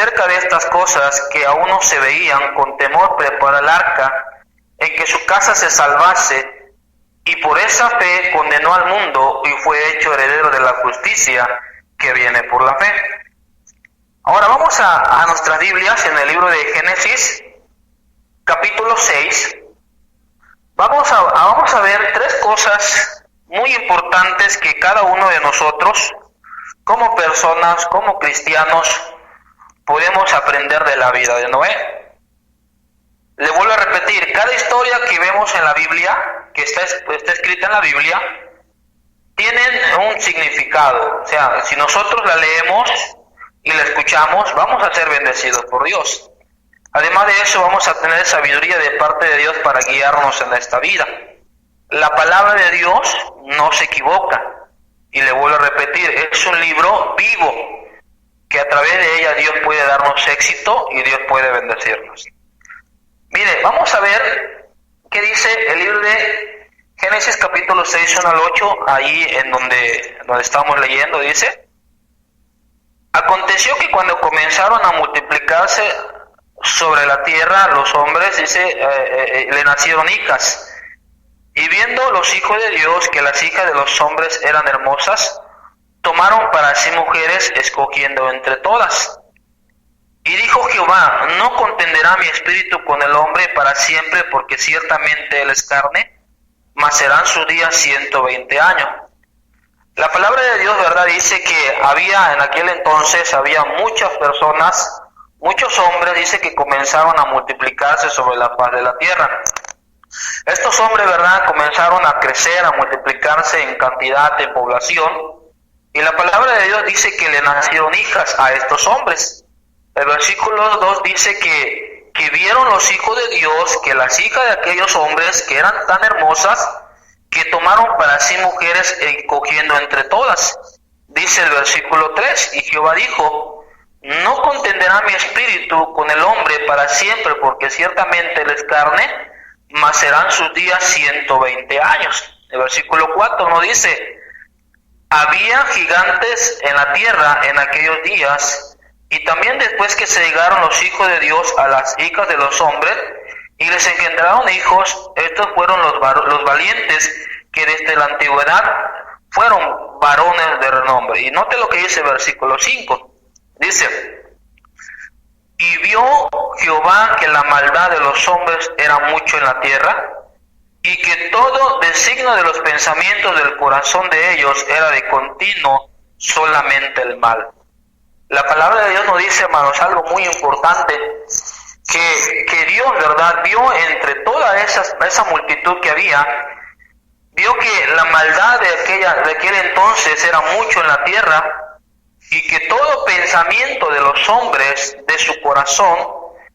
acerca de estas cosas que aún no se veían, con temor preparó el arca, en que su casa se salvase, y por esa fe condenó al mundo y fue hecho heredero de la justicia que viene por la fe. Ahora vamos a nuestras Biblias en el libro de Génesis, capítulo 6. Vamos a ver tres cosas muy importantes que cada uno de nosotros, como personas, como cristianos, podemos aprender de la vida de Noé. Le vuelvo a repetir, cada historia que vemos en la Biblia, que está escrita en la Biblia, tienen un significado. O sea, si nosotros la leemos y la escuchamos, vamos a ser bendecidos por Dios. Además de eso, vamos a tener sabiduría de parte de Dios para guiarnos en esta vida. La palabra de Dios no se equivoca. Y le vuelvo a repetir, es un libro vivo, que a través de ella Dios puede darnos éxito y Dios puede bendecirnos. Mire, vamos a ver qué dice el libro de Génesis capítulo 6, 1 al 8, ahí en donde estamos leyendo, dice: Aconteció que cuando comenzaron a multiplicarse sobre la tierra los hombres, le nacieron hijas. Y viendo los hijos de Dios que las hijas de los hombres eran hermosas, tomaron para sí mujeres, escogiendo entre todas. Y dijo Jehová: no contenderá mi espíritu con el hombre para siempre, porque ciertamente él es carne, mas serán sus días 120 años. La palabra de Dios, ¿verdad?, dice que en aquel entonces había muchas personas, muchos hombres, dice, que comenzaron a multiplicarse sobre la faz de la tierra. Estos hombres, ¿verdad?, comenzaron a crecer, a multiplicarse en cantidad de población, y la palabra de Dios dice que le nacieron hijas a estos hombres. El versículo 2 dice que vieron los hijos de Dios que las hijas de aquellos hombres que eran tan hermosas, que tomaron para sí mujeres, escogiendo entre todas. Dice el versículo 3, y Jehová dijo: no contenderá mi espíritu con el hombre para siempre, porque ciertamente él es carne, mas serán sus días 120 años. El versículo 4 nos dice: había gigantes en la tierra en aquellos días, y también después que se llegaron los hijos de Dios a las hijas de los hombres, y les engendraron hijos, estos fueron los valientes, que desde la antigüedad fueron varones de renombre. Y note lo que dice el versículo 5. Dice: y vio Jehová que la maldad de los hombres era mucho en la tierra, y que todo designio de los pensamientos del corazón de ellos era de continuo solamente el mal. La palabra de Dios nos dice, hermanos, algo muy importante, que Dios, ¿verdad?, vio entre toda esa multitud que había, vio que la maldad de aquel entonces era mucho en la tierra, y que todo pensamiento de los hombres, de su corazón,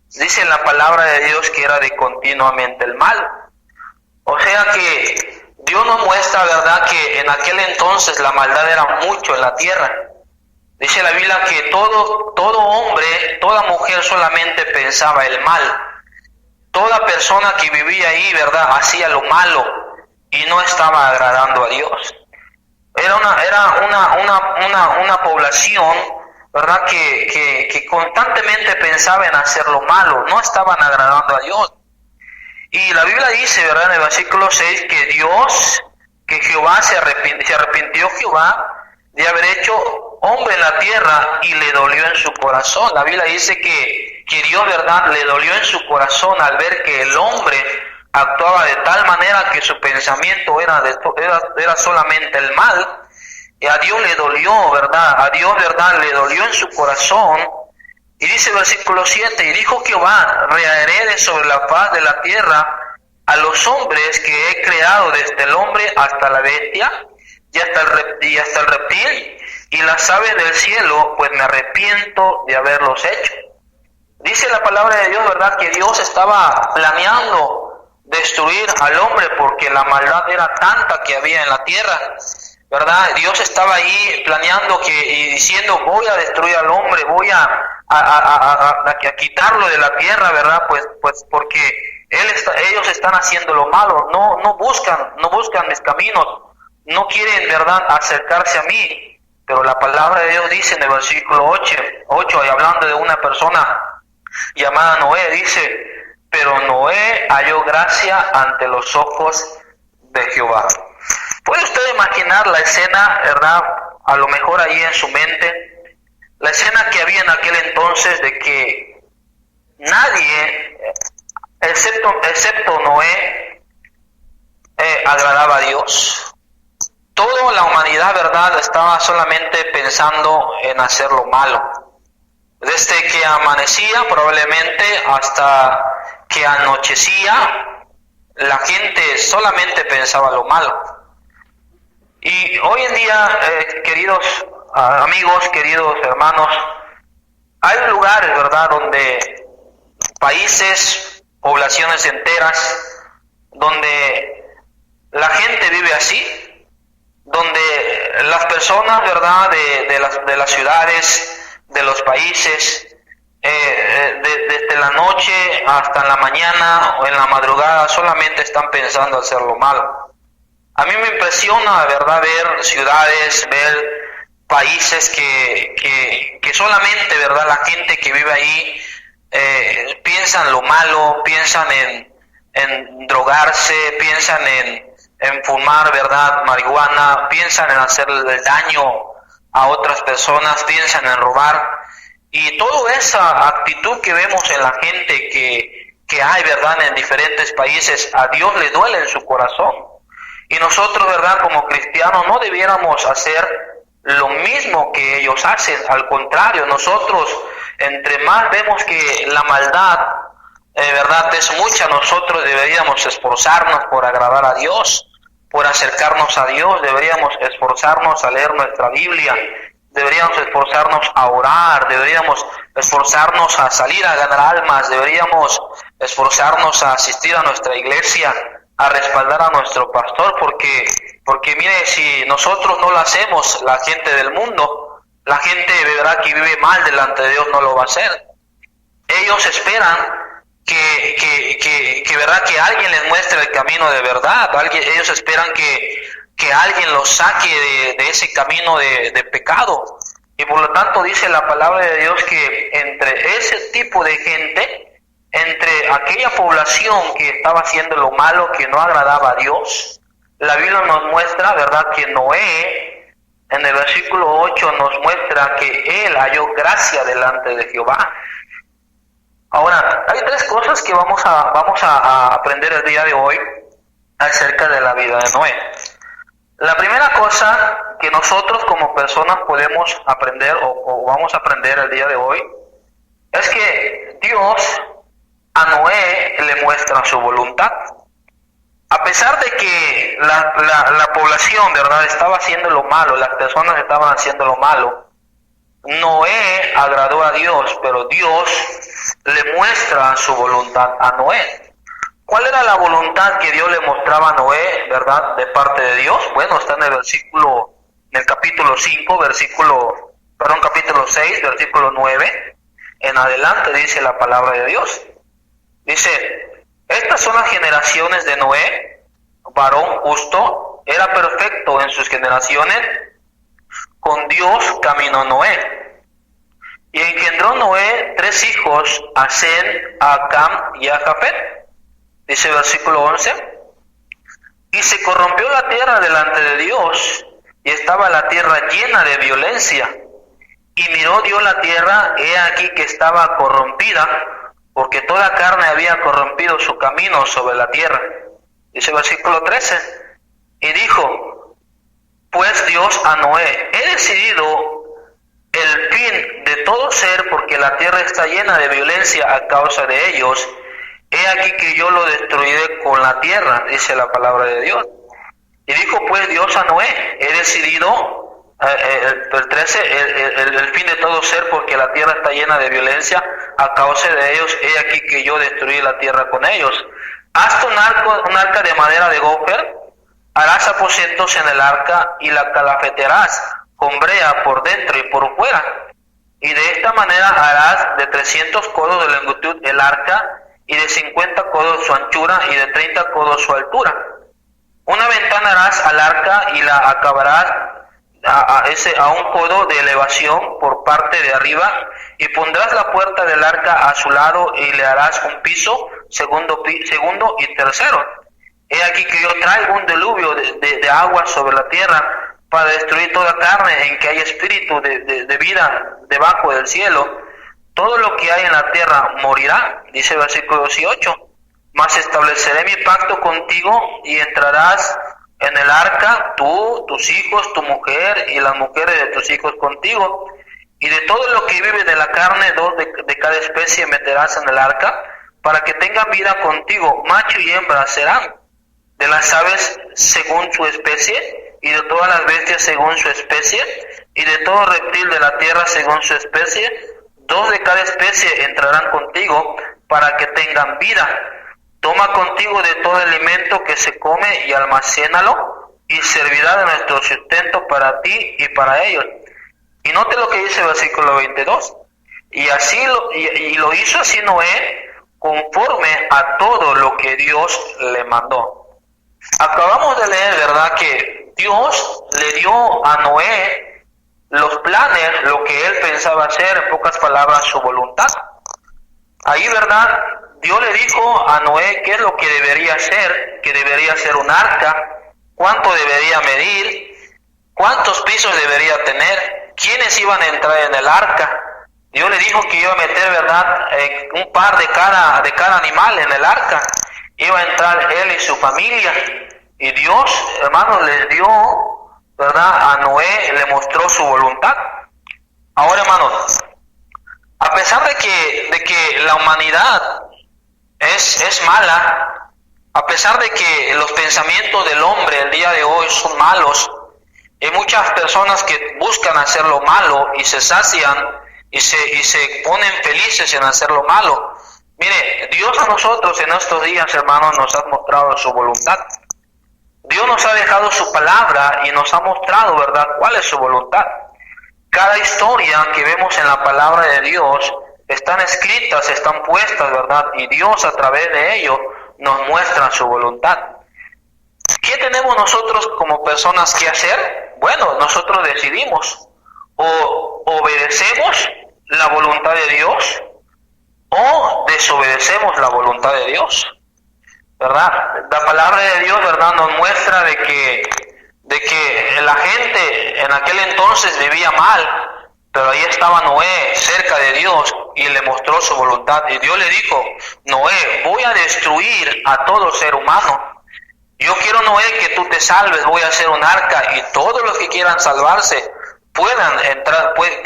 dice la palabra de Dios que era de continuamente el mal. O sea que Dios nos muestra, ¿verdad?, que en aquel entonces la maldad era mucho en la tierra. Dice la Biblia que todo hombre, toda mujer solamente pensaba el mal. Toda persona que vivía ahí, ¿verdad?, hacía lo malo y no estaba agradando a Dios. Era una población, ¿verdad?, que constantemente pensaba en hacer lo malo, no estaban agradando a Dios. Y la Biblia dice, ¿verdad?, en el versículo 6, que Jehová se arrepintió Jehová de haber hecho hombre en la tierra, y le dolió en su corazón. La Biblia dice que Dios, ¿verdad?, le dolió en su corazón al ver que el hombre actuaba de tal manera que su pensamiento era solamente el mal. Y a Dios le dolió, ¿verdad?, a Dios, ¿verdad?, le dolió en su corazón. Y dice el versículo 7, y dijo Jehová: reharé de sobre la faz de la tierra a los hombres que he creado, desde el hombre hasta la bestia, y hasta el reptil, y las aves del cielo, pues me arrepiento de haberlos hecho. Dice la palabra de Dios, ¿verdad?, que Dios estaba planeando destruir al hombre porque la maldad era tanta que había en la tierra, ¿verdad? Dios estaba ahí planeando y diciendo: voy a destruir al hombre, voy a quitarlo de la tierra, ¿verdad? Pues porque ellos están haciendo lo malo, no buscan mis caminos, no quieren, ¿verdad?, acercarse a mí. Pero la palabra de Dios dice en el versículo 8 y hablando de una persona llamada Noé, dice, pero Noé halló gracia ante los ojos de Jehová. ¿Puede usted imaginar la escena, verdad? A lo mejor ahí en su mente, la escena que había en aquel entonces de que nadie, excepto Noé, agradaba a Dios. Toda la humanidad, verdad, estaba solamente pensando en hacer lo malo. Desde que amanecía probablemente hasta que anochecía, la gente solamente pensaba lo malo. Y hoy en día, queridos amigos, queridos hermanos, hay lugares, ¿verdad?, donde países, poblaciones enteras, donde la gente vive así, donde las personas, ¿verdad?, de las ciudades, de los países, desde la noche hasta en la mañana o en la madrugada solamente están pensando hacer lo malo. A mí me impresiona, ¿verdad?, ver ciudades, ver países que solamente, ¿verdad?, la gente que vive ahí piensa en lo malo, piensan en drogarse, piensan en fumar, ¿verdad?, marihuana, piensan en hacerle daño a otras personas, piensan en robar. Y toda esa actitud que vemos en la gente que hay, ¿verdad?, en diferentes países, a Dios le duele en su corazón. Y nosotros, ¿verdad?, como cristianos no debiéramos hacer lo mismo que ellos hacen. Al contrario, nosotros, entre más vemos que la maldad, ¿verdad?, es mucha, nosotros deberíamos esforzarnos por agradar a Dios, por acercarnos a Dios, deberíamos esforzarnos a leer nuestra Biblia, deberíamos esforzarnos a orar, deberíamos esforzarnos a salir a ganar almas, deberíamos esforzarnos a asistir a nuestra iglesia, a respaldar a nuestro pastor, porque mire, si nosotros no lo hacemos, la gente del mundo, la gente, ¿verdad?, que vive mal delante de Dios no lo va a hacer. Ellos esperan que verdad, que alguien les muestre el camino de verdad, ellos esperan que alguien los saque de ese camino de pecado. Y por lo tanto dice la palabra de Dios que entre ese tipo de gente, entre aquella población que estaba haciendo lo malo, que no agradaba a Dios, la Biblia nos muestra, ¿verdad?, que Noé, en el versículo 8, nos muestra que él halló gracia delante de Jehová. Ahora, hay tres cosas que vamos a aprender el día de hoy acerca de la vida de Noé. La primera cosa que nosotros como personas podemos aprender o vamos a aprender el día de hoy es que Dios a Noé le muestra su voluntad. A pesar de que la población, ¿verdad?, estaba haciendo lo malo, las personas estaban haciendo lo malo, Noé agradó a Dios, pero Dios le muestra su voluntad a Noé. ¿Cuál era la voluntad que Dios le mostraba a Noé, verdad, de parte de Dios? Bueno, está en el capítulo 5, capítulo 6, versículo 9, en adelante dice la palabra de Dios. Dice, estas son las generaciones de Noé, varón justo, era perfecto en sus generaciones, con Dios caminó Noé. Y engendró Noé 3 hijos, a Sem, a Cam y a Jafet. Dice el versículo 11, y se corrompió la tierra delante de Dios, y estaba la tierra llena de violencia. Y miró Dios la tierra, he aquí que estaba corrompida, porque toda carne había corrompido su camino sobre la tierra. Dice el versículo 13, y dijo, pues Dios a Noé, he decidido el fin de todo ser, porque la tierra está llena de violencia a causa de ellos. He aquí que yo lo destruiré con la tierra, dice la palabra de Dios. Y dijo pues Dios a Noé, he decidido, el 13, el fin de todo ser, porque la tierra está llena de violencia a causa de ellos. He aquí que yo destruiré la tierra con ellos. Hazte un arca de madera de gofer, harás aposentos en el arca y la calafetearás con brea por dentro y por fuera. Y de esta manera harás de 300 codos de longitud el arca, y de 50 codos su anchura, y de 30 codos su altura. Una ventana harás al arca, y la acabarás a un codo de elevación por parte de arriba, y pondrás la puerta del arca a su lado, y le harás un piso, segundo y tercero. He aquí que yo traigo un diluvio de agua sobre la tierra para destruir toda carne en que hay espíritu de vida debajo del cielo. Todo lo que hay en la tierra morirá, dice el versículo 18. Mas estableceré mi pacto contigo y entrarás en el arca, tú, tus hijos, tu mujer y las mujeres de tus hijos contigo. Y de todo lo que vive de la carne, 2 de cada especie meterás en el arca, para que tengan vida contigo. Macho y hembra serán. De las aves según su especie, y de todas las bestias según su especie, y de todo reptil de la tierra según su especie, 2 de cada especie entrarán contigo, para que tengan vida. Toma contigo de todo alimento que se come y almacénalo, y servirá de nuestro sustento para ti y para ellos. Y note lo que dice el versículo 22. Y lo hizo así Noé, conforme a todo lo que Dios le mandó. Acabamos de leer, ¿verdad?, que Dios le dio a Noé los planes, lo que él pensaba hacer, en pocas palabras, su voluntad. Ahí, ¿verdad?, Dios le dijo a Noé qué es lo que debería hacer, que debería ser un arca, cuánto debería medir, cuántos pisos debería tener, quiénes iban a entrar en el arca. Dios le dijo que iba a meter, ¿verdad?, un par de cada animal en el arca. Iba a entrar él y su familia. Y Dios, hermanos, les dio, ¿verdad?, a Noé, le mostró su voluntad. Ahora, hermanos, a pesar de que la humanidad es mala, a pesar de que los pensamientos del hombre el día de hoy son malos, hay muchas personas que buscan hacer lo malo y se sacian y se ponen felices en hacer lo malo. Mire, Dios a nosotros en estos días, hermanos, nos ha mostrado su voluntad. Dios nos ha dejado su palabra y nos ha mostrado, ¿verdad?, cuál es su voluntad. Cada historia que vemos en la palabra de Dios están escritas, están puestas, ¿verdad? Y Dios a través de ello nos muestra su voluntad. ¿Qué tenemos nosotros como personas que hacer? Bueno, nosotros decidimos, o obedecemos la voluntad de Dios, o desobedecemos la voluntad de Dios, ¿verdad? La palabra de Dios, ¿verdad?, nos muestra de que la gente en aquel entonces vivía mal, pero ahí estaba Noé cerca de Dios y le mostró su voluntad. Y Dios le dijo: Noé, voy a destruir a todo ser humano. Yo quiero, Noé, que tú te salves, voy a hacer un arca y todos los que quieran salvarse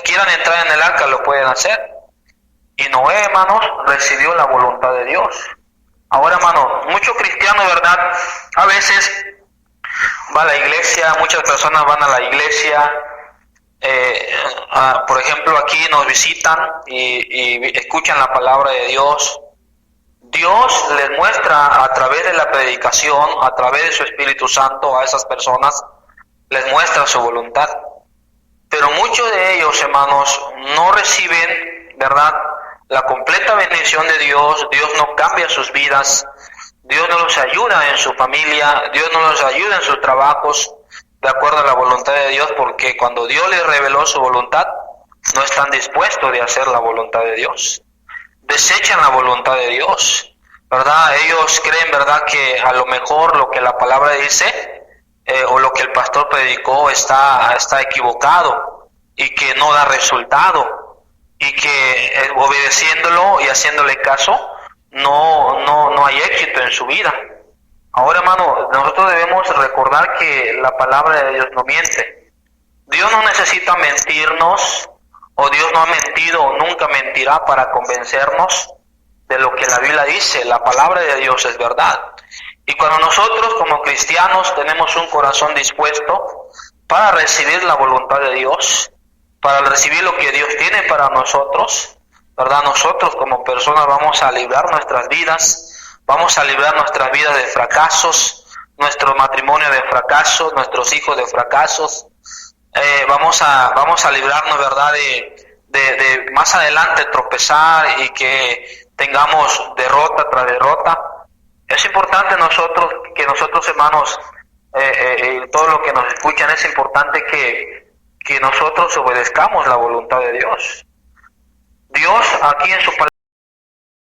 quieran entrar en el arca, lo pueden hacer. Y Noé, hermanos, recibió la voluntad de Dios. Ahora, hermanos, muchos cristianos, ¿verdad?, a veces va a la iglesia, muchas personas van a la iglesia, por ejemplo, aquí nos visitan y escuchan la palabra de Dios. Dios les muestra a través de la predicación, a través de su Espíritu Santo a esas personas, les muestra su voluntad. Pero muchos de ellos, hermanos, no reciben, ¿verdad?, la completa bendición de Dios. Dios no cambia sus vidas, Dios no los ayuda en su familia, Dios no los ayuda en sus trabajos, de acuerdo a la voluntad de Dios, porque cuando Dios les reveló su voluntad, no están dispuestos de hacer la voluntad de Dios. Desechan la voluntad de Dios, ¿verdad? Ellos creen, ¿verdad?, que a lo mejor lo que la palabra dice, o lo que el pastor predicó está equivocado y que no da resultado, y que obedeciéndolo y haciéndole caso no hay éxito en su vida. Ahora, hermano, nosotros debemos recordar que la palabra de Dios no miente. Dios no necesita mentirnos, o Dios no ha mentido, nunca mentirá para convencernos de lo que la Biblia dice. La palabra de Dios es verdad. Y cuando nosotros como cristianos tenemos un corazón dispuesto para recibir la voluntad de Dios, para recibir lo que Dios tiene para nosotros, ¿verdad?, nosotros como personas vamos a librar nuestras vidas, vamos a librar nuestras vidas de fracasos, nuestro matrimonio de fracasos, nuestros hijos de fracasos, vamos a librarnos, ¿verdad?, de más adelante tropezar y que tengamos derrota tras derrota. Es importante que nosotros, hermanos, todos los que nos escuchan, es importante que que nosotros obedezcamos la voluntad de Dios. Dios aquí en su palabra